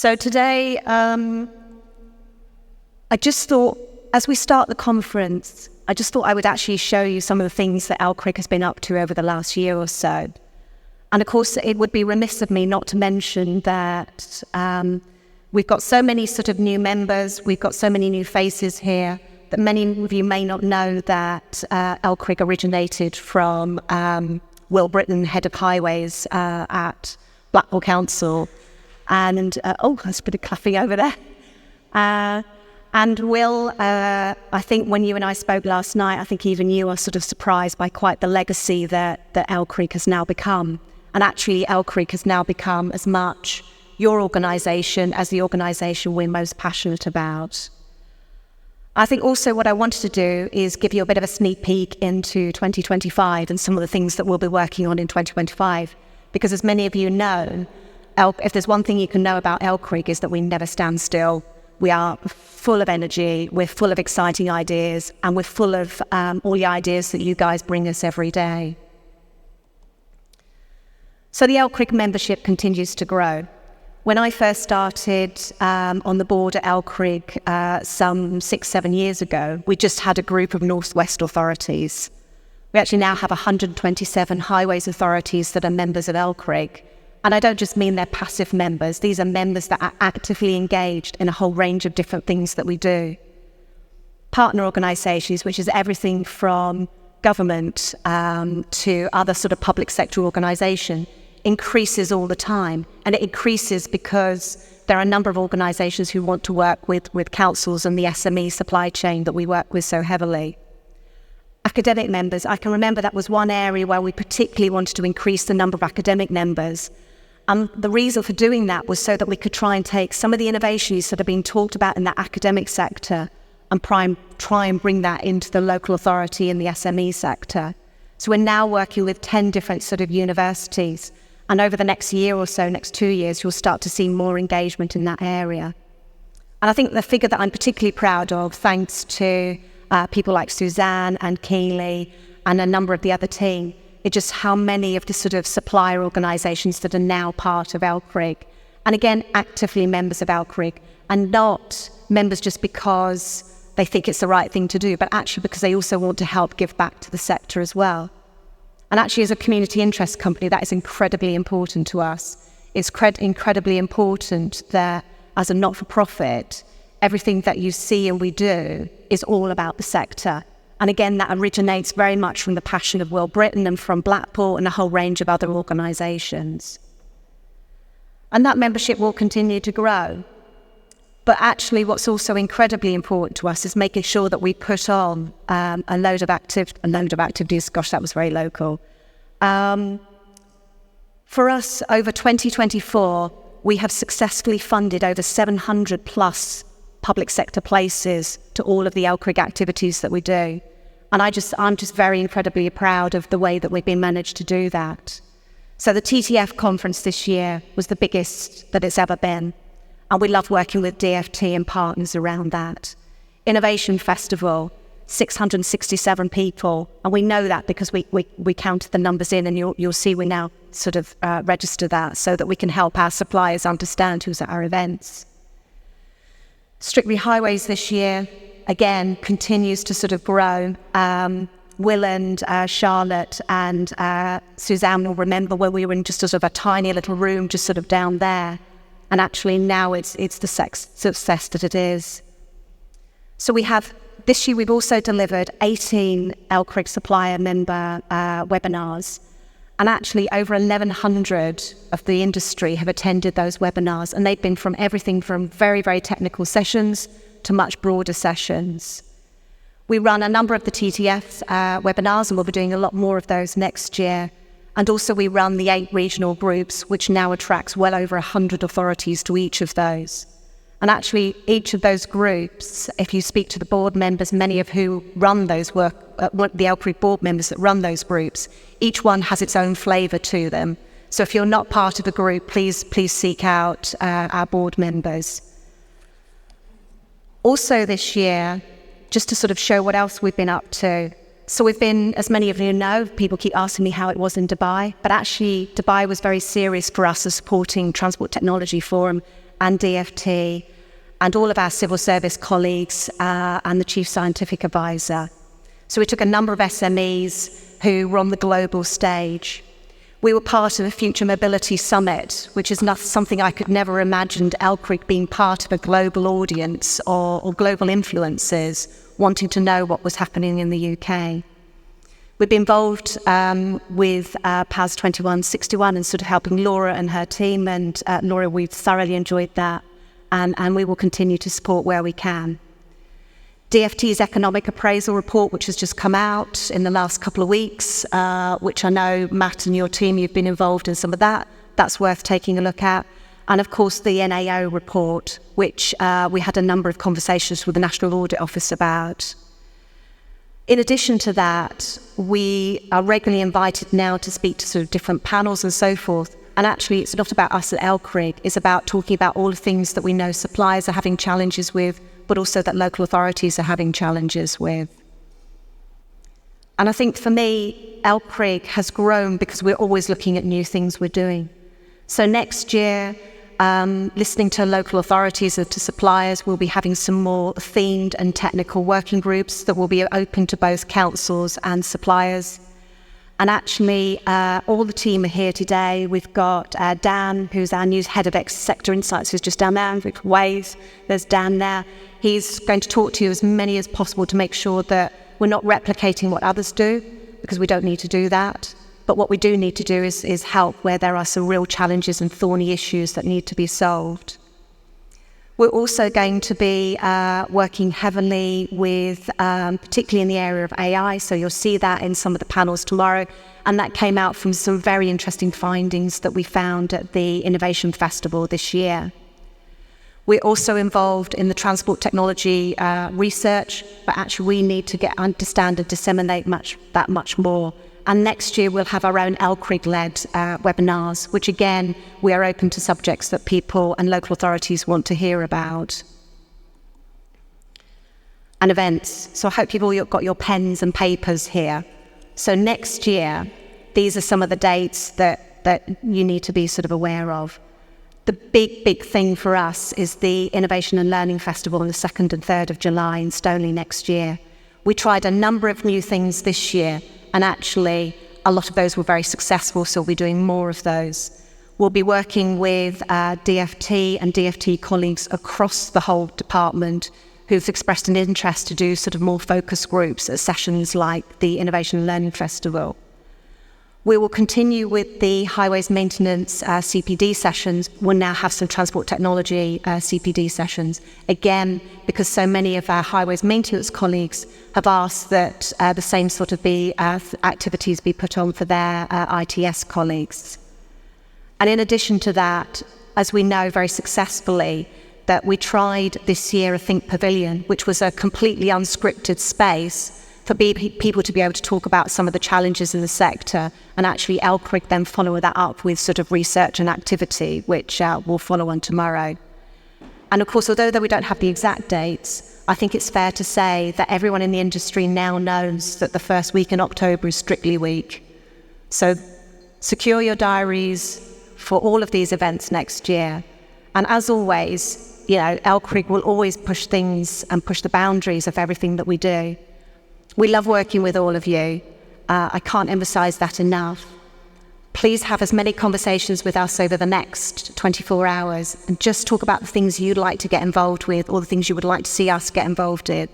So today, I just thought, as we start the conference, I just thought I would actually show you some of the things that LCRIG has been up to over the last year or so. And of course, it would be remiss of me not to mention that we've got so many sort of new members, we've got so many new faces here, that many of you may not know that LCRIG originated from Will Britton, Head of Highways at Blackpool Council. And, there's a bit of clapping over there. And Will, I think when you and I spoke last night, I think even you are sort of surprised by quite the legacy that LCRIG has now become. And actually, LCRIG has now become as much your organisation as the organisation we're most passionate about. I think also what I wanted to do is give you a bit of a sneak peek into 2025 and some of the things that we'll be working on in 2025. Because as many of you know, if there's one thing you can know about LCRIG is that we never stand still. We are full of energy, we're full of exciting ideas, and we're full of all the ideas that you guys bring us every day. So the LCRIG membership continues to grow. When I first started on the board at LCRIG some 6-7 years ago, we just had a group of Northwest authorities. We actually now have 127 highways authorities that are members of LCRIG. And I don't just mean they're passive members. These are members that are actively engaged in a whole range of different things that we do. Partner organisations, which is everything from government to other sort of public sector organisation, increases all the time. And it increases because there are a number of organisations who want to work with councils and the SME supply chain that we work with so heavily. Academic members, I can remember that was one area where we particularly wanted to increase the number of academic members. And the reason for doing that was so that we could try and take some of the innovations that have been talked about in the academic sector and try and bring that into the local authority in the SME sector. So we're now working with 10 different sort of universities. And over the next year or so, next 2 years, you'll start to see more engagement in that area. And I think the figure that I'm particularly proud of, thanks to people like Suzanne and Keeley and a number of the other team, is just how many of the sort of supplier organisations that are now part of LCRIG, and again, actively members of LCRIG, and not members just because they think it's the right thing to do, but actually because they also want to help give back to the sector as well. And actually, as a community interest company, that is incredibly important to us. It's incredibly important that as a not-for-profit, everything that you see and we do is all about the sector. And again, that originates very much from the passion of Will Britton and from Blackpool and a whole range of other organisations. And that membership will continue to grow. But actually, what's also incredibly important to us is making sure that we put on a load of activities. Gosh, that was very local. For us, over 2024, we have successfully funded over 700 plus public sector places to all of the LCRIG activities that we do. And I'm just very incredibly proud of the way that we've been managed to do that. So the TTF conference this year was the biggest that it's ever been. And we love working with DFT and partners around that. Innovation Festival, 667 people. And we know that because we counted the numbers in, and you'll see we now sort of register that so that we can help our suppliers understand who's at our events. Strictly Highways this year, again, continues to sort of grow. Will and Charlotte and Suzanne will remember when we were in just sort of a tiny little room just sort of down there. And actually now it's the success that it is. So this year we've also delivered 18 LCRIG supplier member webinars. And actually over 1,100 of the industry have attended those webinars, and they've been from everything from very, very technical sessions to much broader sessions. We run a number of the TTF webinars, and we'll be doing a lot more of those next year. And also we run the 8 regional groups, which now attracts well over 100 authorities to each of those. And actually, each of those groups, if you speak to the board members, many of who run those the LCRIG board members that run those groups, each one has its own flavour to them. So if you're not part of a group, please seek out our board members. Also this year, just to sort of show what else we've been up to. So we've been, as many of you know, people keep asking me how it was in Dubai, but actually Dubai was very serious for us as supporting Transport Technology Forum and DFT, and all of our civil service colleagues and the Chief Scientific Advisor. So we took a number of SMEs who were on the global stage. We were part of a Future Mobility Summit, which is something I could never imagined LCRIG being part of a global audience or global influencers wanting to know what was happening in the UK. We've been involved with PAS 2161 and sort of helping Laura and her team, and Laura, we've thoroughly enjoyed that, and we will continue to support where we can. DFT's economic appraisal report, which has just come out in the last couple of weeks, which I know, Matt and your team, you've been involved in some of that. That's worth taking a look at. And of course, the NAO report, which we had a number of conversations with the National Audit Office about. In addition to that, we are regularly invited now to speak to sort of different panels and so forth. And actually, it's not about us at LCRIG, it's about talking about all the things that we know suppliers are having challenges with, but also that local authorities are having challenges with. And I think for me, LCRIG has grown because we're always looking at new things we're doing. So next year, listening to local authorities and to suppliers, we'll be having some more themed and technical working groups that will be open to both councils and suppliers. And actually, all the team are here today. We've got Dan, who's our new head of sector insights, who's just down there. Wave, there's Dan there. He's going to talk to you as many as possible to make sure that we're not replicating what others do, because we don't need to do that. But what we do need to do is help where there are some real challenges and thorny issues that need to be solved. We're also going to be working heavily with, particularly in the area of AI, so you'll see that in some of the panels tomorrow, and that came out from some very interesting findings that we found at the Innovation Festival this year. We're also involved in the transport technology research, but actually we need to understand and disseminate that much more. And next year we'll have our own LCRIG-led webinars, which again, we are open to subjects that people and local authorities want to hear about. And events. So I hope you've all got your pens and papers here. So next year, these are some of the dates that you need to be sort of aware of. The big thing for us is the Innovation and Learning Festival on the 2nd and 3rd of July in Stoneleigh next year. We tried a number of new things this year, and actually a lot of those were very successful, so we'll be doing more of those. We'll be working with DFT and DFT colleagues across the whole department who've expressed an interest to do sort of more focus groups at sessions like the Innovation and Learning Festival. We will continue with the highways maintenance CPD sessions. We'll now have some transport technology CPD sessions. Again, because so many of our highways maintenance colleagues have asked that the same sort of activities be put on for their ITS colleagues. And in addition to that, as we know very successfully, that we tried this year a Think Pavilion, which was a completely unscripted space for people to be able to talk about some of the challenges in the sector, and actually LCRIG then follow that up with sort of research and activity, which will follow on tomorrow. And of course, although we don't have the exact dates, I think it's fair to say that everyone in the industry now knows that the first week in October is Strictly Week. So secure your diaries for all of these events next year. And as always, you know, LCRIG will always push things and push the boundaries of everything that we do. We love working with all of you. I can't emphasize that enough. Please have as many conversations with us over the next 24 hours and just talk about the things you'd like to get involved with or the things you would like to see us get involved in.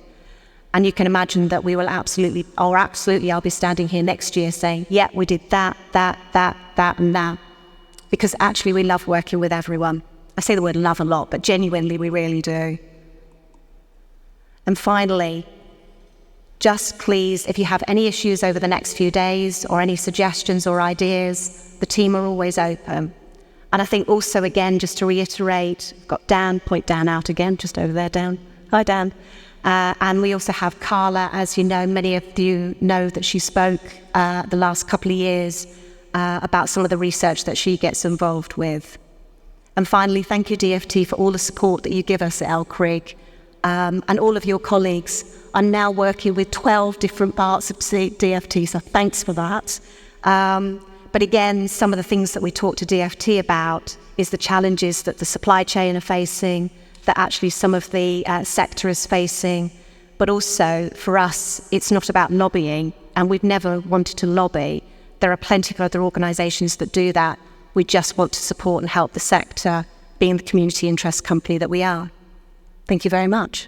And you can imagine that we will absolutely, I'll be standing here next year saying, yeah, we did that, and that. Because actually we love working with everyone. I say the word love a lot, but genuinely we really do. And finally, just please, if you have any issues over the next few days or any suggestions or ideas, the team are always open. And I think also, again, just to reiterate, I've got Dan, point Dan out again, just over there, Dan. Hi, Dan. And we also have Carla. As you know, many of you know that she spoke the last couple of years about some of the research that she gets involved with. And finally, thank you, DFT, for all the support that you give us at LCRIG. And all of your colleagues are now working with 12 different parts of DFT, so thanks for that. But again, some of the things that we talk to DFT about is the challenges that the supply chain are facing, that actually some of the sector is facing. But also for us, it's not about lobbying, and we've never wanted to lobby. There are plenty of other organisations that do that. We just want to support and help the sector, being the community interest company that we are. Thank you very much.